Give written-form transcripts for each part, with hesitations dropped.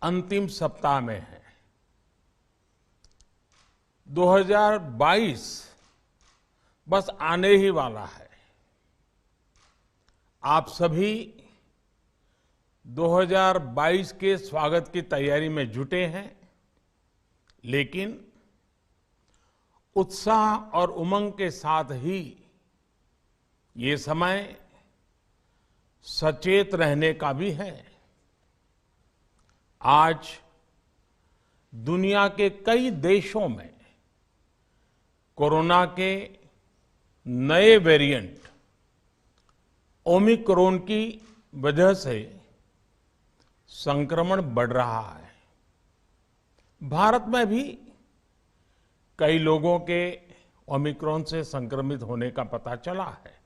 अंतिम सप्ताह में है। 2022 बस आने ही वाला है। आप सभी 2022 के स्वागत की तैयारी में जुटे हैं, लेकिन उत्साह और उमंग के साथ ही ये समय सचेत रहने का भी है। आज दुनिया के कई देशों में कोरोना के नए वेरिएंट ओमिक्रॉन की वजह से संक्रमण बढ़ रहा है। भारत में भी कई लोगों के ओमिक्रॉन से संक्रमित होने का पता चला है।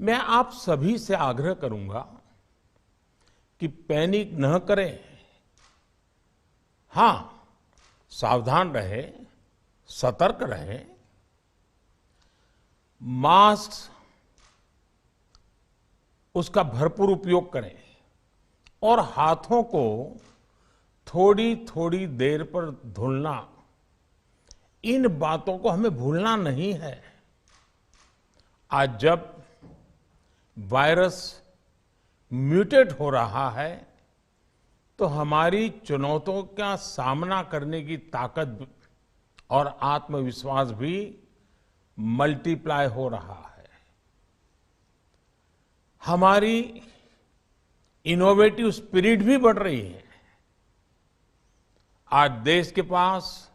मैं आप सभी से आग्रह करूंगा कि पैनिक न करें। हां, सावधान रहें, सतर्क रहें, मास्क उसका भरपूर उपयोग करें और हाथों को थोड़ी थोड़ी देर पर धुलना, इन बातों को हमें भूलना नहीं है। आज जब वायरस म्यूटेट हो रहा है तो हमारी चुनौतियों का सामना करने की ताकत और आत्मविश्वास भी मल्टीप्लाई हो रहा है। हमारी इनोवेटिव स्पिरिट भी बढ़ रही है। आज देश के पास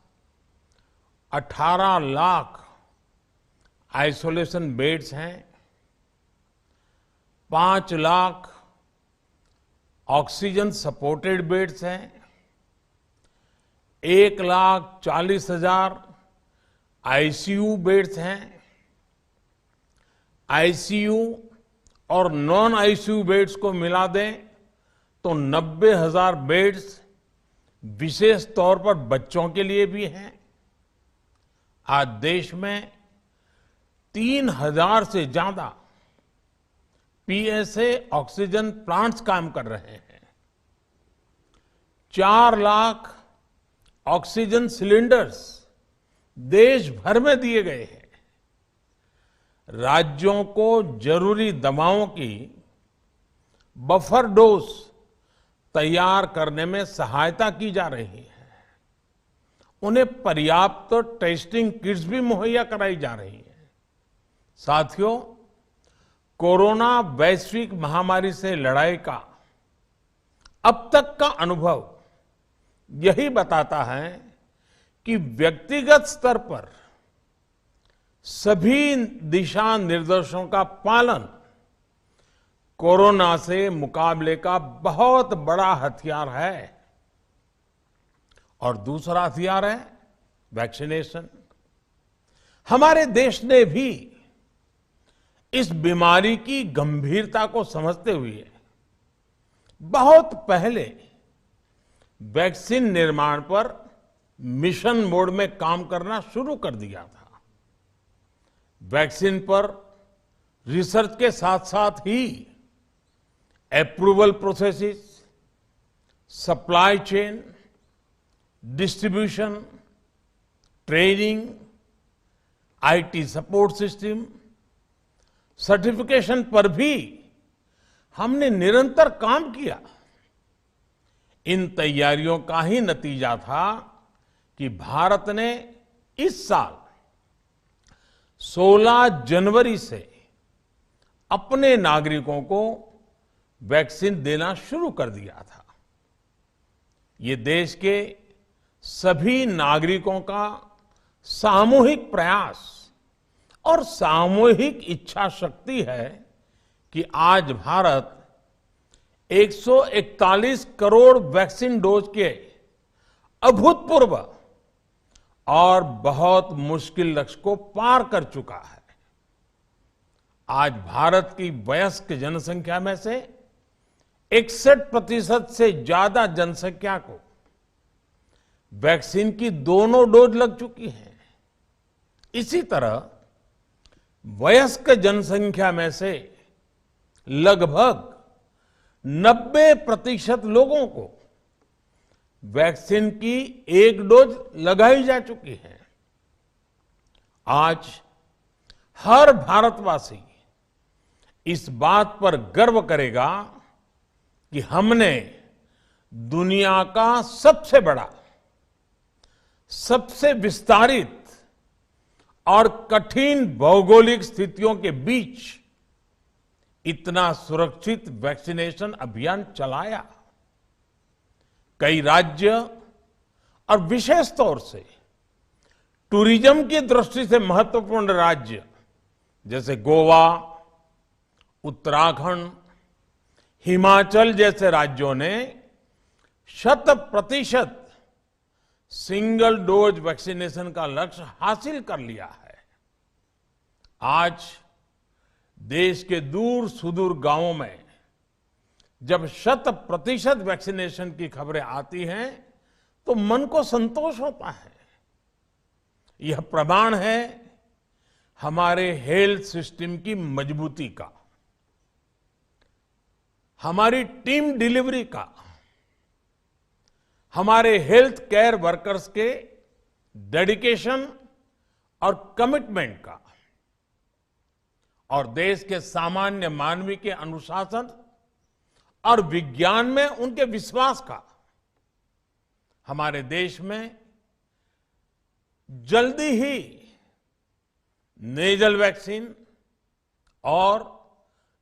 18 लाख आइसोलेशन बेड्स हैं, 5 लाख ऑक्सीजन सपोर्टेड बेड्स हैं, 1,40,000 आईसीयू बेड्स हैं। आईसीयू और नॉन आईसीयू बेड्स को मिला दें तो 90,000 बेड्स विशेष तौर पर बच्चों के लिए भी हैं। आज देश में 3,000 से ज्यादा पीएसए ऑक्सीजन प्लांट्स काम कर रहे हैं। 4 लाख ऑक्सीजन सिलेंडर्स देश भर में दिए गए हैं। राज्यों को जरूरी दवाओं की बफर डोज तैयार करने में सहायता की जा रही है। उन्हें पर्याप्त टेस्टिंग किट्स भी मुहैया कराई जा रही है। साथियों, कोरोना वैश्विक महामारी से लड़ाई का अब तक का अनुभव यही बताता है कि व्यक्तिगत स्तर पर सभी दिशा निर्देशों का पालन कोरोना से मुकाबले का बहुत बड़ा हथियार है। और दूसरा हथियार है वैक्सीनेशन। हमारे देश ने भी इस बीमारी की गंभीरता को समझते हुए बहुत पहले वैक्सीन निर्माण पर मिशन मोड में काम करना शुरू कर दिया था। वैक्सीन पर रिसर्च के साथ साथ ही approval processes, supply chain, distribution, training, IT support system, certification पर भी हमने निरंतर काम किया। इन तैयारियों का ही नतीजा था कि भारत ने इस साल 16 जनवरी से अपने नागरिकों को वैक्सीन देना शुरू कर दिया था। ये देश के सभी नागरिकों का सामूहिक प्रयास और सामूहिक इच्छा शक्ति है कि आज भारत 141 करोड़ वैक्सीन डोज के अभूतपूर्व और बहुत मुश्किल लक्ष्य को पार कर चुका है। आज भारत की वयस्क जनसंख्या में से 61% से ज्यादा जनसंख्या को वैक्सीन की दोनों डोज लग चुकी है। इसी तरह वयस्क जनसंख्या में से लगभग 90% लोगों को वैक्सीन की एक डोज लगाई जा चुकी है। आज हर भारतवासी इस बात पर गर्व करेगा कि हमने दुनिया का सबसे बड़ा, सबसे विस्तारित और कठिन भौगोलिक स्थितियों के बीच इतना सुरक्षित वैक्सीनेशन अभियान चलाया। कई राज्य और विशेष तौर से टूरिज्म की दृष्टि से महत्वपूर्ण राज्य जैसे गोवा, उत्तराखंड, हिमाचल जैसे राज्यों ने 100% सिंगल डोज वैक्सीनेशन का लक्ष्य हासिल कर लिया है। आज देश के दूर सुदूर गांवों में जब 100% वैक्सीनेशन की खबरें आती हैं तो मन को संतोष होता है। यह प्रमाण है हमारे हेल्थ सिस्टम की मजबूती का, हमारी टीम डिलीवरी का, हमारे हेल्थ केयर वर्कर्स के डेडिकेशन और कमिटमेंट का, और देश के सामान्य मानवी के अनुशासन और विज्ञान में उनके विश्वास का। हमारे देश में जल्दी ही नेजल वैक्सीन और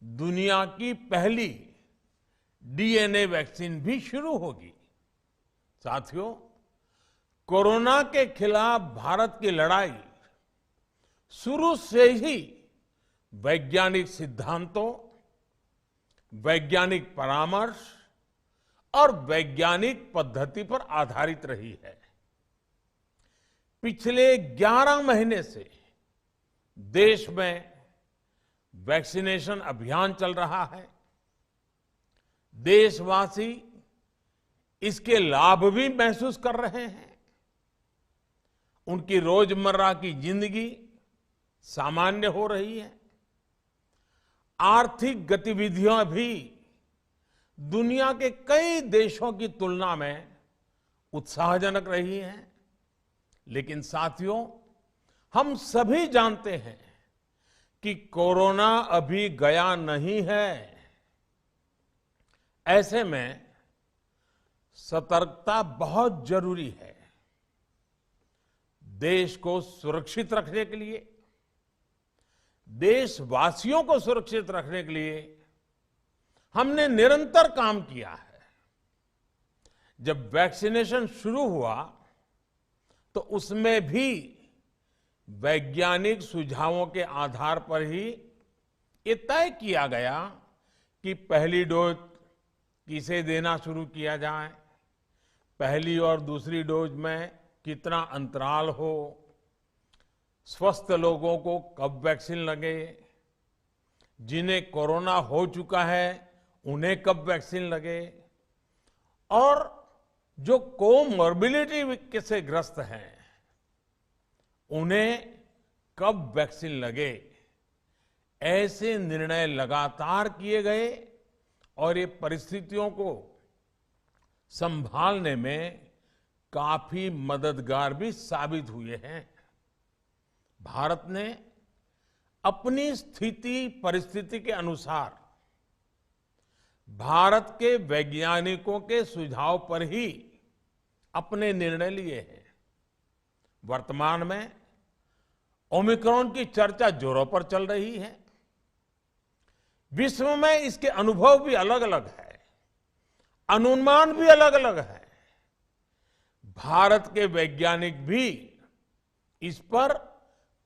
दुनिया की पहली डीएनए वैक्सीन भी शुरू होगी। साथियों, कोरोना के खिलाफ भारत की लड़ाई शुरू से ही वैज्ञानिक सिद्धांतों, वैज्ञानिक परामर्श और वैज्ञानिक पद्धति पर आधारित रही है। पिछले 11 महीने से देश में वैक्सीनेशन अभियान चल रहा है। देशवासी इसके लाभ भी महसूस कर रहे हैं। उनकी रोजमर्रा की जिंदगी सामान्य हो रही है। आर्थिक गतिविधियां भी दुनिया के कई देशों की तुलना में उत्साहजनक रही हैं। लेकिन साथियों, हम सभी जानते हैं कि कोरोना अभी गया नहीं है। ऐसे में सतर्कता बहुत जरूरी है। देश को सुरक्षित रखने के लिए, देशवासियों को सुरक्षित रखने के लिए हमने निरंतर काम किया है। जब वैक्सीनेशन शुरू हुआ तो उसमें भी वैज्ञानिक सुझावों के आधार पर ही ये तय किया गया कि पहली डोज किसे देना शुरू किया जाए, पहली और दूसरी डोज में कितना अंतराल हो, स्वस्थ लोगों को कब वैक्सीन लगे, जिन्हें कोरोना हो चुका है उन्हें कब वैक्सीन लगे, और जो कोमॉर्बिडिटी से ग्रस्त हैं उन्हें कब वैक्सीन लगे। ऐसे निर्णय लगातार किए गए और ये परिस्थितियों को संभालने में काफी मददगार भी साबित हुए हैं। भारत ने अपनी स्थिति परिस्थिति के अनुसार भारत के वैज्ञानिकों के सुझाव पर ही अपने निर्णय लिए हैं। वर्तमान में ओमिक्रॉन की चर्चा जोरों पर चल रही है। विश्व में इसके अनुभव भी अलग अलग है, अनुमान भी अलग अलग है। भारत के वैज्ञानिक भी इस पर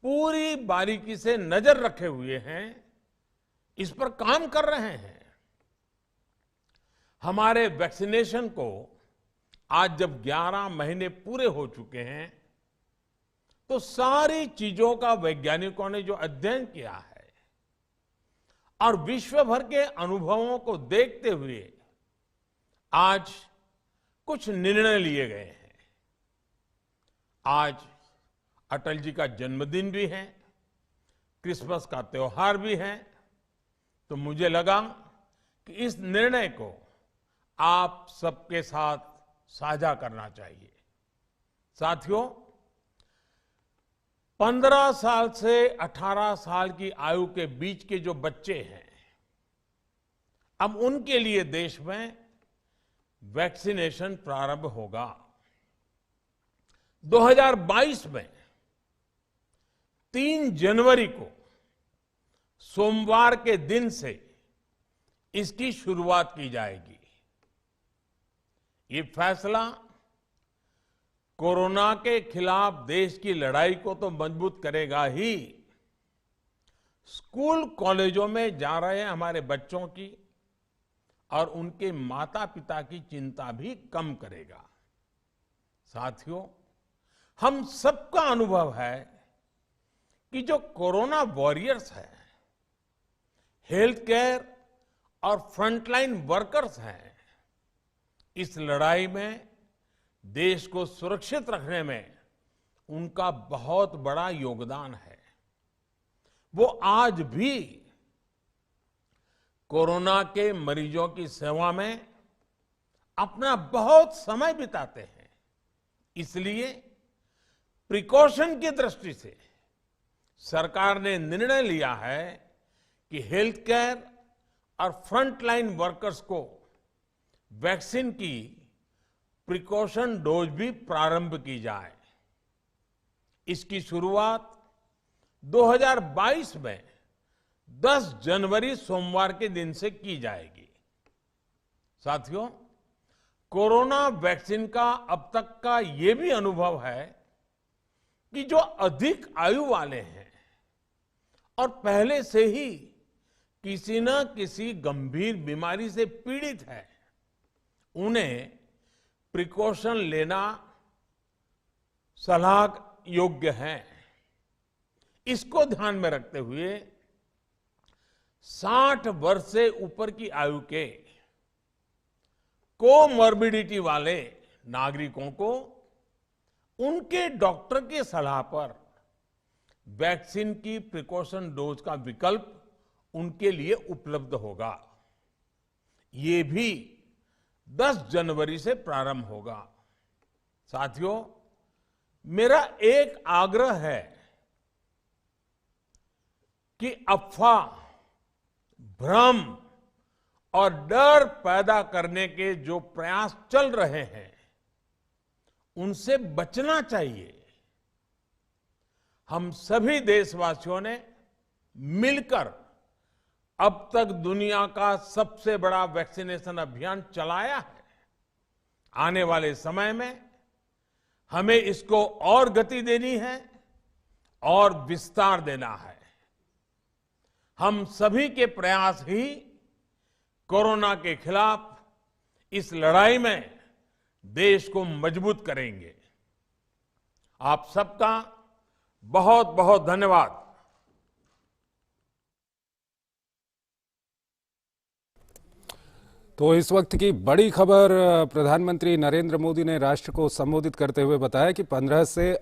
पूरी बारीकी से नजर रखे हुए हैं, इस पर काम कर रहे हैं। हमारे वैक्सीनेशन को आज जब 11 महीने पूरे हो चुके हैं तो सारी चीजों का वैज्ञानिकों ने जो अध्ययन किया है और विश्व भर के अनुभवों को देखते हुए आज कुछ निर्णय लिए गए हैं। आज अटल जी का जन्मदिन भी है, क्रिसमस का त्योहार भी है, तो मुझे लगा कि इस निर्णय को आप सबके साथ साझा करना चाहिए। साथियों, 15 साल से 18 साल की आयु के बीच के जो बच्चे हैं, अब उनके लिए देश में वैक्सीनेशन प्रारंभ होगा। 2022 में 3 जनवरी को सोमवार के दिन से इसकी शुरुआत की जाएगी। ये फैसला कोरोना के खिलाफ देश की लड़ाई को तो मजबूत करेगा ही, स्कूल कॉलेजों में जा रहे हमारे बच्चों की और उनके माता पिता की चिंता भी कम करेगा। साथियों, हम सबका अनुभव है कि जो कोरोना वॉरियर्स हैं, हेल्थ केयर और फ्रंटलाइन वर्कर्स हैं, इस लड़ाई में देश को सुरक्षित रखने में उनका बहुत बड़ा योगदान है। वो आज भी कोरोना के मरीजों की सेवा में अपना बहुत समय बिताते हैं। इसलिए प्रिकॉशन की दृष्टि से सरकार ने निर्णय लिया है कि हेल्थ केयर और फ्रंटलाइन वर्कर्स को वैक्सीन की प्रिकॉशन डोज भी प्रारंभ की जाए। इसकी शुरुआत 2022 में 10 जनवरी सोमवार के दिन से की जाएगी। साथियों, कोरोना वैक्सीन का अब तक का ये भी अनुभव है कि जो अधिक आयु वाले हैं और पहले से ही किसी न किसी गंभीर बीमारी से पीड़ित है, उन्हें प्रिकॉशन लेना सलाह योग्य है। इसको ध्यान में रखते हुए 60 वर्ष से ऊपर की आयु के कोमॉर्बिडिटी वाले नागरिकों को उनके डॉक्टर की सलाह पर वैक्सीन की प्रिकॉशन डोज का विकल्प उनके लिए उपलब्ध होगा। ये भी 10 जनवरी से प्रारंभ होगा। साथियों, मेरा एक आग्रह है कि अफवाह, भ्रम और डर पैदा करने के जो प्रयास चल रहे हैं, उनसे बचना चाहिए। हम सभी देशवासियों ने मिलकर अब तक दुनिया का सबसे बड़ा वैक्सीनेशन अभियान चलाया है। आने वाले समय में हमें इसको और गति देनी है और विस्तार देना है। हम सभी के प्रयास ही कोरोना के खिलाफ इस लड़ाई में देश को मजबूत करेंगे। आप सबका बहुत बहुत धन्यवाद। तो इस वक्त की बड़ी खबर, प्रधानमंत्री नरेंद्र मोदी ने राष्ट्र को संबोधित करते हुए बताया कि 15 से